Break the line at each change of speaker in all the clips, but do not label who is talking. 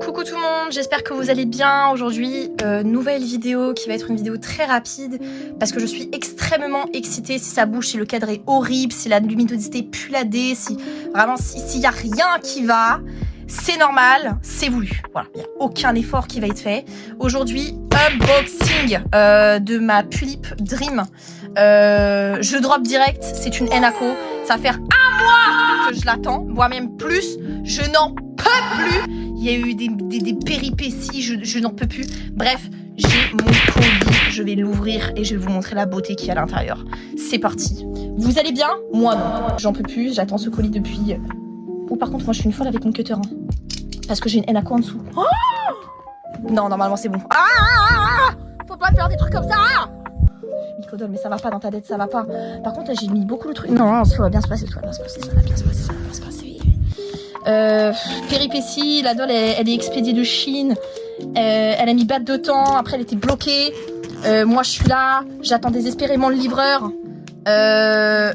Coucou tout le monde, j'espère que vous allez bien. Aujourd'hui, nouvelle vidéo qui va être une vidéo très rapide parce que je suis extrêmement excitée. Si ça bouge, si le cadre est horrible, si la luminosité pue la dé, si vraiment s'il n'y a rien qui va, c'est normal, c'est voulu. Voilà, il n'y a aucun effort qui va être fait. Aujourd'hui, unboxing de ma Pulip Dream. Je drop direct, c'est une Enaco. Ça va faire un mois que je l'attends, voire même plus. Je n'en peux plus. Il y a eu des péripéties, je n'en peux plus. Bref, j'ai mon colis, je vais l'ouvrir et je vais vous montrer la beauté qu'il y a à l'intérieur. C'est parti. Vous allez bien? Moi non, j'en peux plus, j'attends ce colis depuis... Oh par contre, moi je suis une folle avec mon cutter. Hein. Parce que j'ai une Enaco en dessous. Oh non, normalement c'est bon. Faut pas faire des trucs comme ça. Microdole, mais ça va pas dans ta tête, ça va pas. Par contre là j'ai mis beaucoup de trucs. Non, ça va bien se passer, ça va bien se passer, ça va bien se passer, ça va bien se passer. Péripétie, la doll elle est expédiée de Chine. Elle a mis batte de temps, après elle était bloquée. Moi je suis là, j'attends désespérément le livreur. Le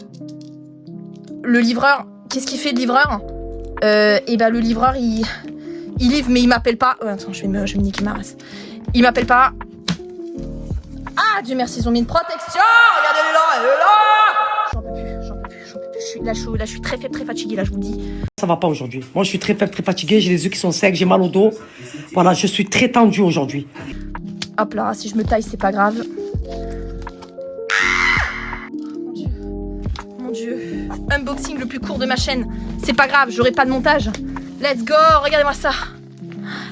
livreur, qu'est-ce qu'il fait le livreur? Et bah le livreur il livre mais il m'appelle pas. Attends, je vais me niquer ma race. Il m'appelle pas. Ah Dieu merci, ils ont mis une protection. Regardez-le là, elle est là. J'en peux plus. Là je suis très faible, très fatiguée là, je vous le dis.
Ça va pas aujourd'hui. Moi je suis très faible, très fatiguée, j'ai les yeux qui sont secs, j'ai mal au dos. Voilà, je suis très tendue aujourd'hui.
Hop là, si je me taille c'est pas grave. Mon Dieu. Unboxing le plus court de ma chaîne. C'est pas grave, j'aurai pas de montage. Let's go, regardez-moi ça.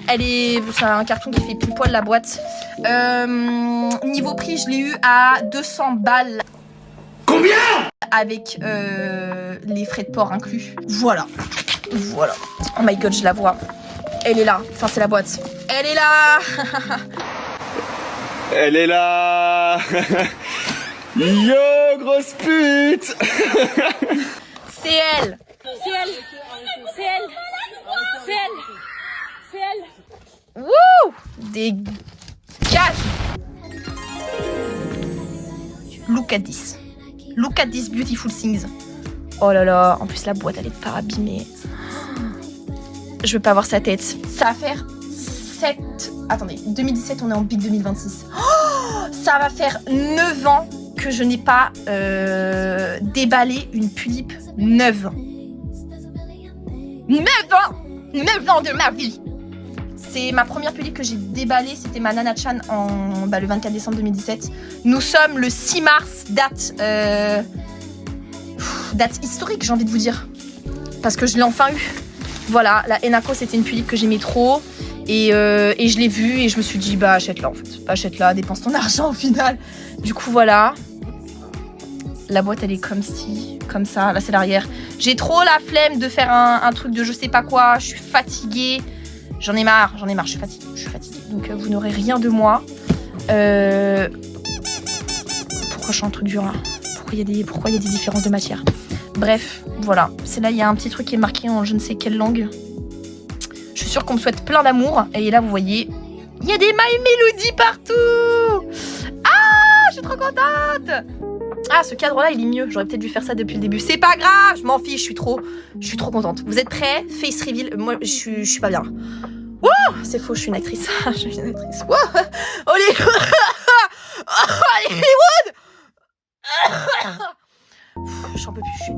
C'est un carton qui fait pile poil la boîte. Niveau prix, je l'ai eu à 200 balles.
Combien?
Avec les frais de port inclus. Voilà. Oh my god, je la vois. Elle est là. Enfin, c'est la boîte. Elle est là.
Elle est là. Yo, grosse pute.
C'est elle. Wouh! Dégage! Look at this. Look at this beautiful things. Oh là là, en plus la boîte elle est pas abîmée. Je veux pas voir sa tête. Ça va faire 7... Attendez, 2017, on est en big 2026. Oh, ça va faire 9 ans que je n'ai pas déballé une Pulip neuve. 9 ans! 9 ans de ma vie! C'est ma première Pulip que j'ai déballée, c'était ma Nana Chan le 24 décembre 2017. Nous sommes le 6 mars, date historique, j'ai envie de vous dire. Parce que je l'ai enfin eu. Voilà, la Enaco, c'était une Pulip que j'aimais trop. Et je l'ai vue et je me suis dit, bah achète-la en fait. Achète-la, dépense ton argent au final. Du coup, voilà. La boîte, elle est comme ça. Là, c'est l'arrière. J'ai trop la flemme de faire un truc de je sais pas quoi. Je suis fatiguée. J'en ai marre, je suis fatiguée. Donc vous n'aurez rien de moi. Pourquoi je suis un truc dur là? Pourquoi il y a des différences de matière? Bref, voilà. C'est là, il y a un petit truc qui est marqué en je ne sais quelle langue. Je suis sûre qu'on me souhaite plein d'amour. Et là, vous voyez, il y a des My Melody partout. Ah, je suis trop contente. Ah, ce cadre-là, il est mieux. J'aurais peut-être dû faire ça depuis le début. C'est pas grave, je m'en fiche, je suis trop contente. Vous êtes prêts? Face reveal. Moi, je suis pas bien. Wouh, c'est faux, je suis une actrice. Je suis une actrice. Wouh, Hollywood. J'en peux plus.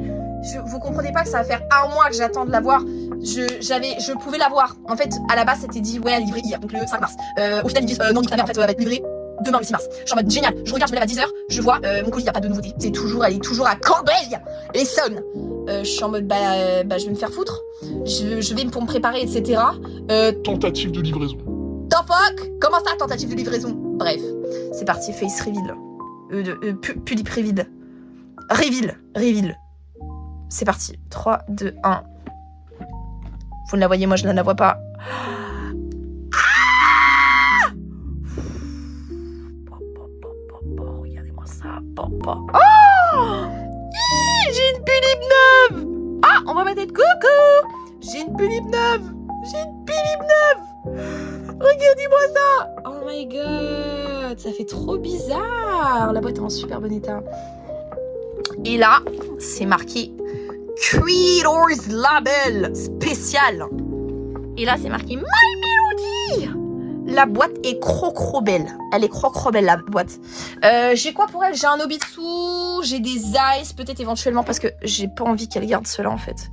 Vous comprenez pas que ça va faire un mois que j'attends de la voir. Je pouvais la voir. En fait, à la base, c'était dit, ouais, livré hier, donc le 5 mars. Au final, ils disent, non, nique ta mère, en fait, elle va être livrée demain le 6 mars. Je suis en mode génial. Je regarde, je me lève à 10h, je vois mon colis, il n'y a pas de nouveauté. Elle est toujours à Corbeil, l'Essonne. Je suis en mode je vais me faire foutre. Je vais pour me préparer, etc.
Tentative de livraison.
The fuck? Comment ça, tentative de livraison? Bref, c'est parti, face reveal. Pulip reveal. Reveal. C'est parti. 3, 2, 1. Vous ne la voyez, moi je ne la vois pas. Regardez-moi ça. Oh, j'ai une Pulip neuve. Ah, on va mettre coucou. J'ai une Pulip neuve. Regardez-moi ça. Oh my god, ça fait trop bizarre. La boîte est en super bon état. Et là, c'est marqué Creators Label spécial. Et là, c'est marqué My Oui! La boîte est trop belle. Elle est trop belle, la boîte. J'ai quoi pour elle? J'ai un Obitsu, j'ai des Ice, peut-être éventuellement, parce que j'ai pas envie qu'elle garde cela, en fait.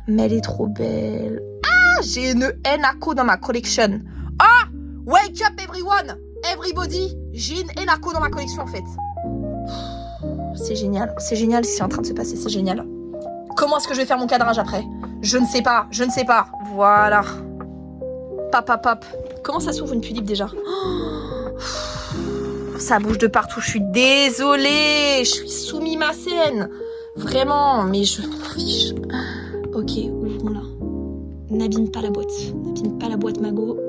Mais elle est trop belle. Ah! J'ai une Enako dans ma collection. Ah! Wake up, everyone! Everybody! J'ai une Enako dans ma collection, en fait. C'est génial ce qui est en train de se passer, c'est génial. Comment est-ce que je vais faire mon cadrage après? Je ne sais pas. Voilà. Pop. Comment ça s'ouvre une pulipe déjà? Ça bouge de partout, je suis désolée. Je suis soumis ma scène. Vraiment, mais je m'en fiche. Ok, ouvrons-la. N'abîme pas la boîte, Mago.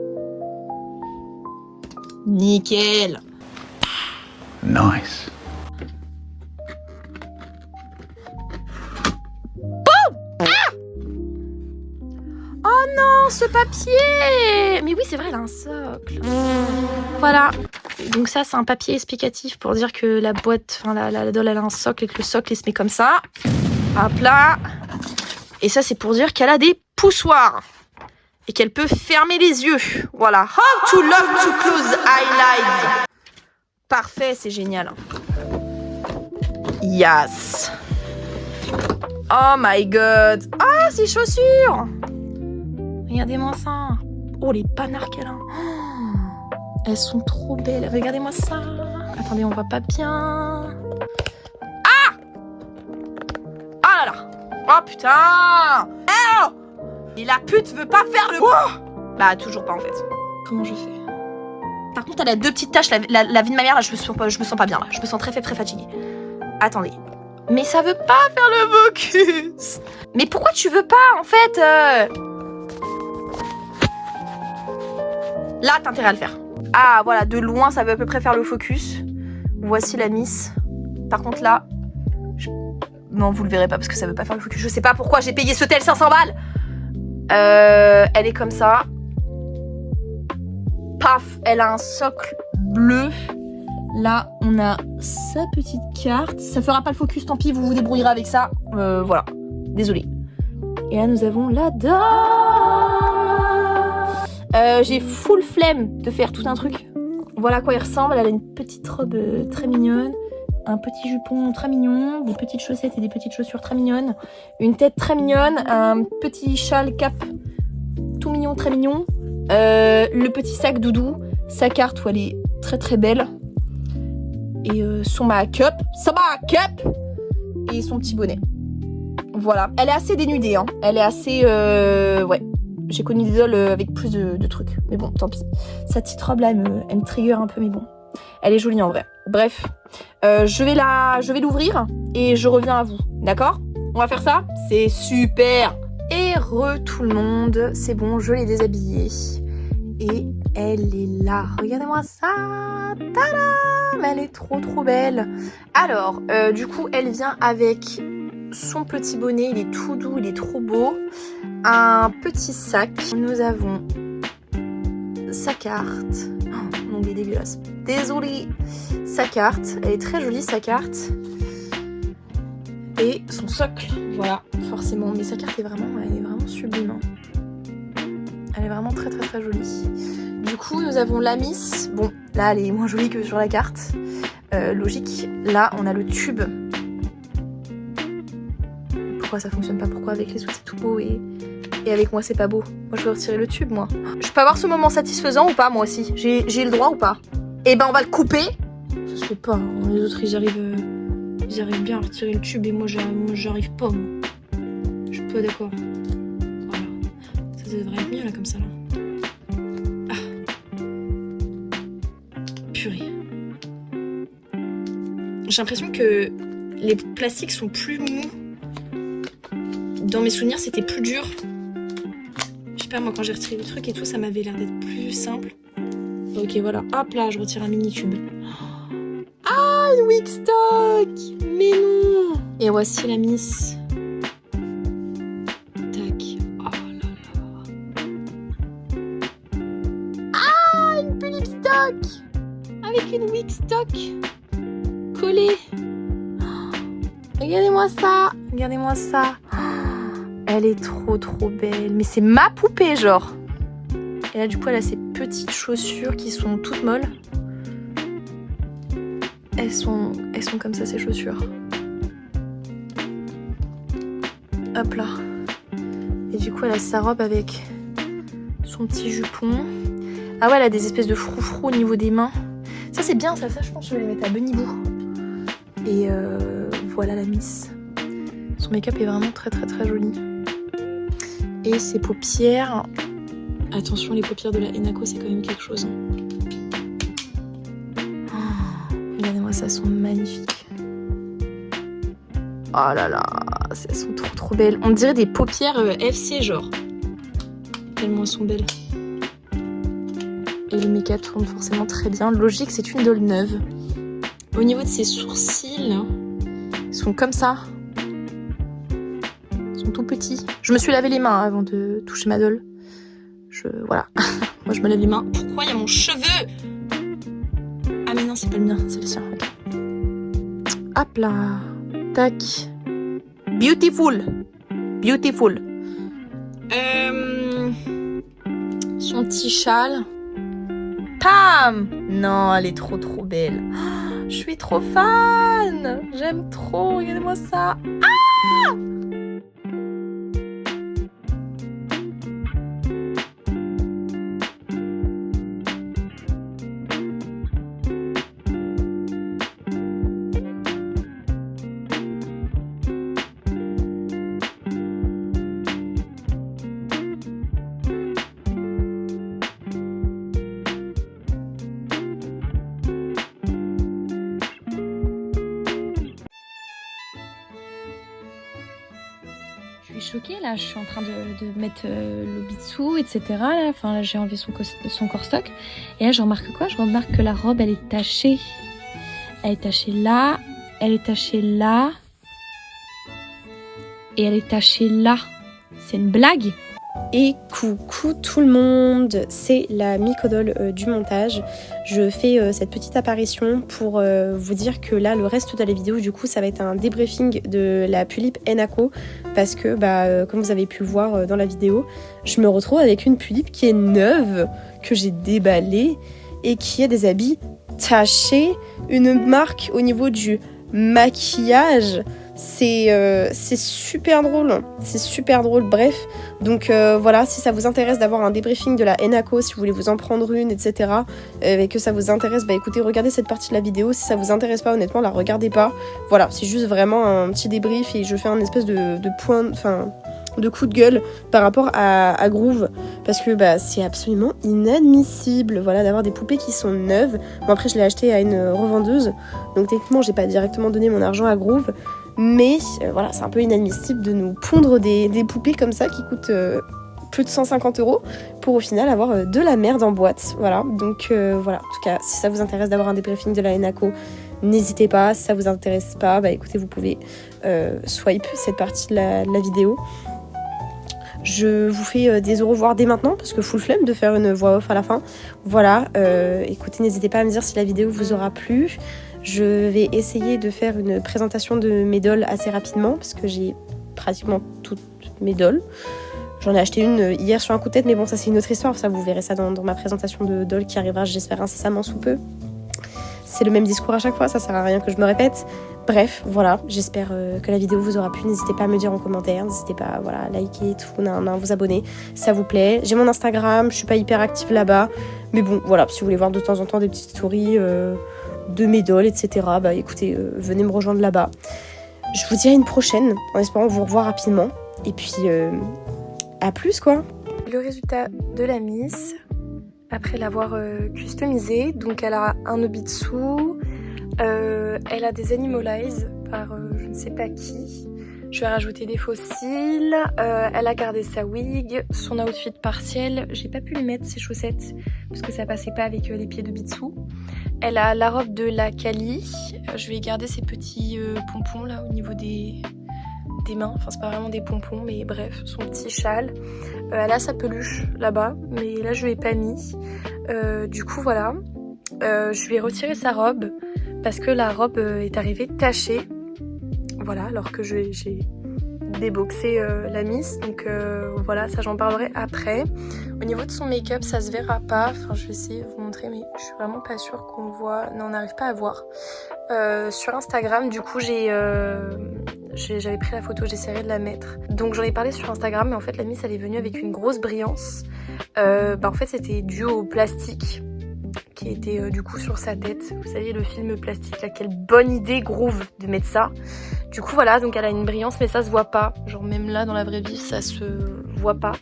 Nickel.
Nice.
Oh non, ce papier! Mais oui, c'est vrai, elle a un socle. Voilà. Donc ça, c'est un papier explicatif pour dire que la boîte, enfin la doll, elle a un socle et que le socle, il se met comme ça. Hop là. Et ça, c'est pour dire qu'elle a des poussoirs. Et qu'elle peut fermer les yeux. Voilà. How to love to close eyelids. Parfait, c'est génial. Yes. Oh my god. Ah, ces chaussures. Regardez-moi ça. Oh, les panards qu'elle a. Oh, elles sont trop belles. Regardez-moi ça. Attendez, on voit pas bien. Ah! Ah là là. Oh putain. Oh! Et la pute veut pas faire le... Oh! Bah, toujours pas en fait. Comment je fais? Par contre, elle a deux petites taches. La vie de ma mère, là, je me sens pas bien. Là. Je me sens très fatiguée. Attendez. Mais ça veut pas faire le focus. Mais pourquoi tu veux pas en fait Là, t'as intérêt à le faire. Ah, voilà, de loin, ça veut à peu près faire le focus. Voici la miss. Par contre, là... Non, vous le verrez pas parce que ça veut pas faire le focus. Je sais pas pourquoi j'ai payé ce tel 500 balles. Elle est comme ça. Paf, elle a un socle bleu. Là, on a sa petite carte. Ça fera pas le focus, tant pis, vous vous débrouillerez avec ça. Voilà, désolée. Et là, nous avons la dame. J'ai full flemme de faire tout un truc. Voilà à quoi il ressemble. Elle a une petite robe très mignonne, un petit jupon très mignon, des petites chaussettes et des petites chaussures très mignonnes, une tête très mignonne, un petit châle cap tout mignon, très mignon, le petit sac doudou, sa carte où elle est très belle, et son make-up, et son petit bonnet. Voilà. Elle est assez dénudée, hein. Elle est assez... ouais. J'ai connu des dolls avec plus de trucs. Mais bon, tant pis. Sa petite robe là, elle me trigger un peu, mais bon. Elle est jolie en vrai. Bref. Je vais l'ouvrir et je reviens à vous. D'accord? On va faire ça? C'est super! Et tout le monde. C'est bon, je l'ai déshabillée. Et elle est là. Regardez-moi ça! Tadam! Elle est trop belle. Alors, du coup, elle vient avec son petit bonnet. Il est tout doux, il est trop beau. Un petit sac. Nous avons sa carte. Oh, mon ongle est dégueulasse. Désolée. Sa carte. Elle est très jolie, sa carte. Et son socle. Voilà, forcément. Mais sa carte est vraiment, elle est vraiment sublime. Elle est vraiment très jolie. Du coup, nous avons la miss. Bon, là, elle est moins jolie que sur la carte. Logique. Là, on a le tube. Pourquoi ça fonctionne pas? Pourquoi avec les autres c'est tout beau et avec moi c'est pas beau? Moi je veux retirer le tube, moi. Je peux avoir ce moment satisfaisant ou pas, moi aussi? J'ai le droit ou pas? Eh ben on va le couper. Ça se fait pas, hein. Les autres ils arrivent bien à retirer le tube et moi j'arrive pas, moi. Je suis pas d'accord. Voilà. Ça devrait être mieux là comme ça là. Ah. Purée. J'ai l'impression que les plastiques sont plus mous. Dans mes souvenirs, c'était plus dur. Je sais pas, moi, quand j'ai retiré le truc et tout, ça m'avait l'air d'être plus simple. Ok, voilà. Hop là, je retire un mini-tube. Ah, une Wigstock! Mais non! Et voici la miss. Tac. Oh là là. Ah, une Pulipstock! Avec une Wigstock collée. Regardez-moi ça! Regardez-moi ça! Elle est trop belle. Mais c'est ma poupée, genre. Et là du coup elle a ses petites chaussures qui sont toutes molles. Elles sont comme ça ces chaussures. Hop là. Et du coup elle a sa robe avec son petit jupon. Ah ouais, elle a des espèces de froufrous au niveau des mains. Ça c'est bien, ça je pense que je vais les mettre à Benibou. Et voilà la Miss. Son make-up est vraiment très très très joli. Et ses paupières. Attention, les paupières de la Enako c'est quand même quelque chose. Oh, regardez-moi ça, elles sont magnifiques. Oh là là, elles sont trop trop belles. On dirait des paupières FC genre. Tellement elles sont belles. Et le make-up tourne forcément très bien. Logique, c'est une doll neuve. Au niveau de ses sourcils, ils sont comme ça. Ils sont tout petits. Je me suis lavé les mains avant de toucher ma doll. Voilà. Moi, je me lave les mains. Pourquoi il y a mon cheveu? Ah mais non, c'est pas le mien, c'est le sien. Okay. Hop là. Tac. Beautiful. Beautiful. Son petit châle. Pam! Non, elle est trop trop belle. Oh, je suis trop fan. J'aime trop. Regardez-moi ça. Ah! Je suis choquée là, je suis en train de mettre l'Obitsu, etc. Là. Enfin là j'ai enlevé son corps stock. Et là je remarque quoi? Je remarque que la robe elle est tachée. Elle est tachée là, elle est tachée là. Et elle est tachée là. C'est une blague?
Et coucou tout le monde, c'est la Mykodol du montage. Je fais cette petite apparition pour vous dire que là le reste de la vidéo du coup ça va être un débriefing de la Pulip Enako parce que comme vous avez pu le voir dans la vidéo, je me retrouve avec une Pulip qui est neuve, que j'ai déballée et qui a des habits tachés, une marque au niveau du maquillage. C'est super drôle, c'est super drôle, bref. Donc voilà, si ça vous intéresse d'avoir un débriefing de la Enako, si vous voulez vous en prendre une, etc. Et que ça vous intéresse, écoutez, regardez cette partie de la vidéo. Si ça vous intéresse pas, honnêtement, la regardez pas. Voilà, c'est juste vraiment un petit débrief et je fais un espèce de point, enfin, de coup de gueule par rapport à Groove. Parce que c'est absolument inadmissible, voilà, d'avoir des poupées qui sont neuves. Bon après, je l'ai acheté à une revendeuse, donc techniquement, j'ai pas directement donné mon argent à Groove. Mais voilà, c'est un peu inadmissible de nous pondre des poupées comme ça qui coûtent plus de 150 € pour au final avoir de la merde en boîte. Voilà, donc voilà, en tout cas, si ça vous intéresse d'avoir un débriefing de la Enako, n'hésitez pas. Si ça vous intéresse pas, écoutez, vous pouvez swipe cette partie de la vidéo. Je vous fais des au revoir dès maintenant parce que full flemme de faire une voix off à la fin. Voilà, écoutez, n'hésitez pas à me dire si la vidéo vous aura plu. Je vais essayer de faire une présentation de mes dolls assez rapidement parce que j'ai pratiquement toutes mes dolls. J'en ai acheté une hier sur un coup de tête, mais bon, ça c'est une autre histoire. Ça, vous verrez ça dans ma présentation de dolls qui arrivera, j'espère, incessamment sous peu. C'est le même discours à chaque fois, ça sert à rien que je me répète. Bref, voilà, j'espère que la vidéo vous aura plu. N'hésitez pas à me dire en commentaire, n'hésitez pas à liker, tout, vous abonner si ça vous plaît. J'ai mon Instagram, je suis pas hyper active là-bas. Mais bon, voilà, si vous voulez voir de temps en temps des petites stories de mes dolls, etc. Écoutez, venez me rejoindre là-bas. Je vous dis à une prochaine, en espérant vous revoir rapidement. Et puis, à plus quoi.
Le résultat de la Miss, après l'avoir customisée, donc elle a un Obitsu, elle a des Animalize par je ne sais pas qui. Je vais rajouter des fossiles, elle a gardé sa wig, son outfit partiel, j'ai pas pu lui mettre ses chaussettes parce que ça passait pas avec les pieds de Bitsu. Elle a la robe de la Kali, je vais garder ses petits pompons là au niveau des mains, enfin c'est pas vraiment des pompons mais bref, son petit châle. Elle a sa peluche là-bas mais là je lui ai pas mis. Du coup voilà, je lui ai retiré sa robe parce que la robe est arrivée tachée. Voilà, alors que j'ai
déboxer la Miss, donc voilà, ça j'en parlerai après. Au niveau de son make-up, ça se verra pas, enfin je vais essayer de vous montrer, mais je suis vraiment pas sûre qu'on le voit, non on n'arrive pas à voir. Sur Instagram, du coup j'avais pris la photo, j'essaierai de la mettre. Donc j'en ai parlé sur Instagram, mais en fait la Miss elle est venue avec une grosse brillance. En fait c'était dû au plastique qui était du coup sur sa tête. Vous savez le film Plastique, là, quelle bonne idée Groove de mettre ça. Du coup voilà, donc elle a une brillance mais ça se voit pas. Genre même là dans la vraie vie ça se voit pas.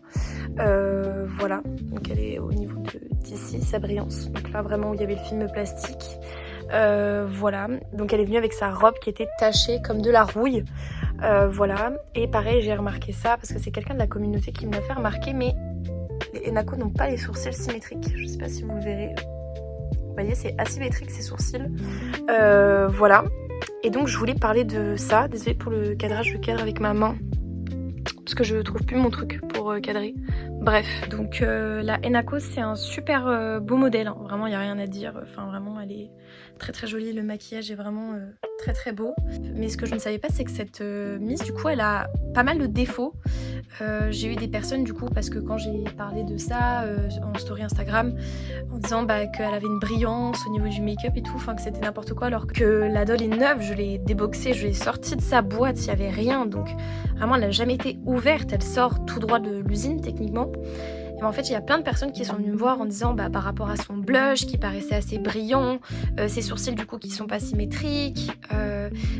Voilà, donc elle est au niveau d'ici sa brillance. Donc là vraiment où il y avait le film Plastique. Voilà, donc elle est venue avec sa robe qui était tachée comme de la rouille. Voilà, et pareil j'ai remarqué ça parce que c'est quelqu'un de la communauté qui me l'a fait remarquer, mais les Enako n'ont pas les sourcils symétriques. Je sais pas si vous le verrez. Vous voyez, c'est asymétrique ces sourcils. Voilà. Et donc je voulais parler de ça. Désolée pour le cadrage, je cadre avec ma main parce que je trouve plus mon truc pour cadrer. Bref, donc la Enako c'est un super beau modèle, hein. Vraiment il n'y a rien à dire, enfin vraiment elle est très très jolie, le maquillage est vraiment très très beau. Mais ce que je ne savais pas c'est que cette Miss du coup elle a pas mal de défauts. J'ai eu des personnes du coup parce que quand j'ai parlé de ça en story Instagram en disant qu'elle avait une brillance au niveau du make-up et tout, enfin que c'était n'importe quoi, alors que la doll est neuve, je l'ai déboxée, je l'ai sortie de sa boîte, il n'y avait rien, donc vraiment elle n'a jamais été ouverte, elle sort tout droit de l'usine techniquement. Et en fait il y a plein de personnes qui sont venues me voir en disant par rapport à son blush qui paraissait assez brillant, ses sourcils du coup qui sont pas symétriques,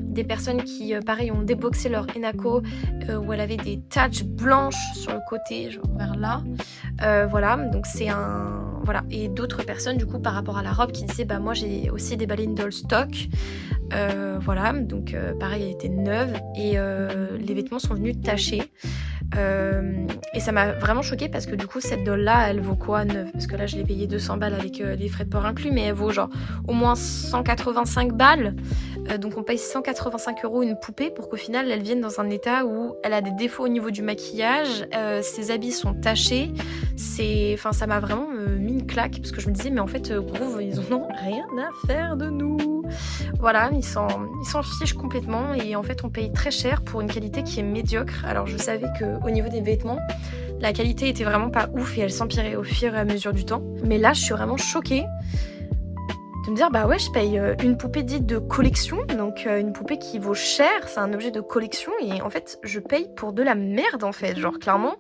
des personnes qui pareil ont déboxé leur Enako où elle avait des taches blanches sur le côté, genre vers là. Voilà, donc c'est un... Voilà, et d'autres personnes du coup par rapport à la robe qui disaient moi j'ai aussi déballé une doll stock. Voilà, donc pareil elle était neuve et les vêtements sont venus tachés. Et ça m'a vraiment choquée parce que du coup cette doll là elle vaut quoi neuve? Parce que là je l'ai payée 200 balles avec les frais de port inclus, mais elle vaut genre au moins 185 balles. Donc on paye 185 € une poupée pour qu'au final elle vienne dans un état où elle a des défauts au niveau du maquillage, ses habits sont tachés. Enfin ça m'a vraiment mis une claque parce que je me disais mais en fait Groove ils en ont rien à faire de nous. Voilà, ils s'en fichent complètement et en fait on paye très cher pour une qualité qui est médiocre. Alors je savais qu'au niveau des vêtements la qualité était vraiment pas ouf et elle s'empirait au fur et à mesure du temps, mais là je suis vraiment choquée de me dire ouais je paye une poupée dite de collection, donc une poupée qui vaut cher, c'est un objet de collection et en fait je paye pour de la merde en fait, genre clairement.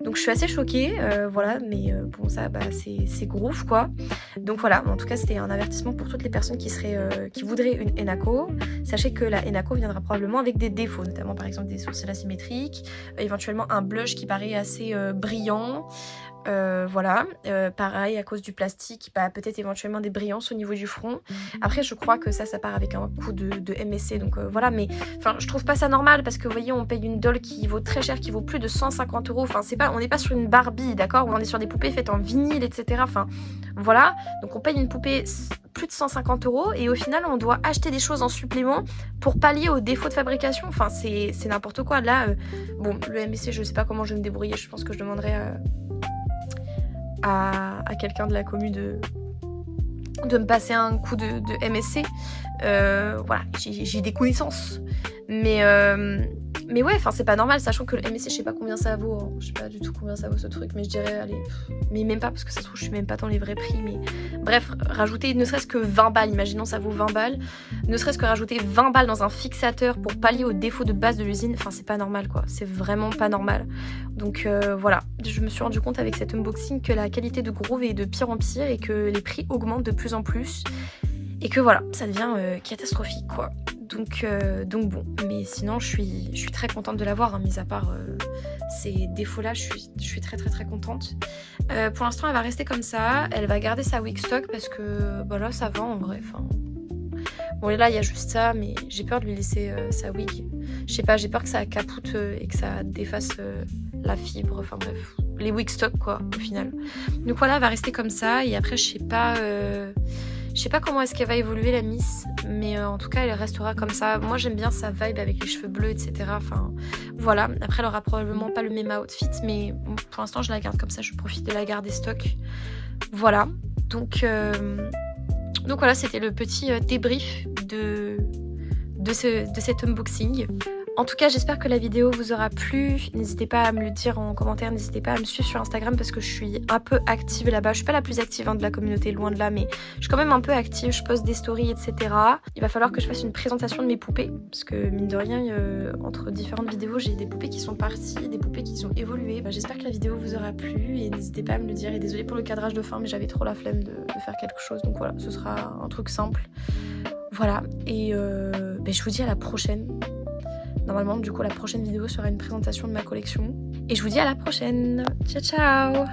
Donc je suis assez choquée, voilà, mais bon ça c'est Groove quoi. Donc voilà, en tout cas c'était un avertissement pour toutes les personnes qui voudraient une Enako. Sachez que la Enako viendra probablement avec des défauts, notamment par exemple des sourcils asymétriques, éventuellement un blush qui paraît assez brillant. Voilà, pareil à cause du plastique, peut-être éventuellement des brillances au niveau du front. Après je crois que ça part avec un coup de MSC, donc voilà, mais enfin je trouve pas ça normal parce que vous voyez on paye une doll qui vaut très cher, qui vaut plus de 150 €, enfin on n'est pas sur une Barbie, d'accord, on est sur des poupées faites en vinyle, etc. Enfin voilà, donc on paye une poupée plus de 150 € et au final on doit acheter des choses en supplément pour pallier aux défauts de fabrication. Enfin c'est n'importe quoi là. Bon le MSC je sais pas comment je vais me débrouiller, je pense que je demanderai à quelqu'un de la commu de me passer un coup de MSC. Voilà, j'ai des connaissances. Mais ouais, enfin c'est pas normal, sachant que le MSC je sais pas combien ça vaut, hein. Je sais pas du tout combien ça vaut ce truc, mais je dirais allez, mais même pas parce que ça se trouve je suis même pas dans les vrais prix, mais bref, rajouter ne serait-ce que 20 balles, imaginons ça vaut 20 balles, ne serait-ce que rajouter 20 balles dans un fixateur pour pallier aux défauts de base de l'usine, enfin c'est pas normal quoi, c'est vraiment pas normal. Donc voilà, je me suis rendu compte avec cet unboxing que la qualité de Groove est de pire en pire et que les prix augmentent de plus en plus. Et que voilà, ça devient catastrophique quoi. Donc bon, mais sinon je suis très contente de l'avoir, hein, mis à part ces défauts là, je suis très très très contente. Pour l'instant elle va rester comme ça, elle va garder sa wig stock parce que là ça va en vrai. Bon là il y a juste ça, mais j'ai peur de lui laisser sa wig. Je sais pas, j'ai peur que ça capoute et que ça déface la fibre, enfin bref, les wig stock quoi au final. Donc voilà, elle va rester comme ça et après je sais pas comment est-ce qu'elle va évoluer la Miss, mais en tout cas elle restera comme ça. Moi j'aime bien sa vibe avec les cheveux bleus, etc. Enfin voilà, après elle aura probablement pas le même outfit, mais pour l'instant je la garde comme ça, je profite de la garder stock. Voilà, donc voilà, c'était le petit débrief de cet unboxing. En tout cas, j'espère que la vidéo vous aura plu. N'hésitez pas à me le dire en commentaire, n'hésitez pas à me suivre sur Instagram parce que je suis un peu active là-bas. Je suis pas la plus active de la communauté, loin de là, mais je suis quand même un peu active, je poste des stories, etc. Il va falloir que je fasse une présentation de mes poupées parce que mine de rien, entre différentes vidéos, j'ai des poupées qui sont parties, des poupées qui ont évolué. J'espère que la vidéo vous aura plu et n'hésitez pas à me le dire. Et désolée pour le cadrage de fin, mais j'avais trop la flemme de faire quelque chose. Donc voilà, ce sera un truc simple. Voilà, et je vous dis à la prochaine. Normalement, du coup, la prochaine vidéo sera une présentation de ma collection. Et je vous dis à la prochaine. Ciao, ciao!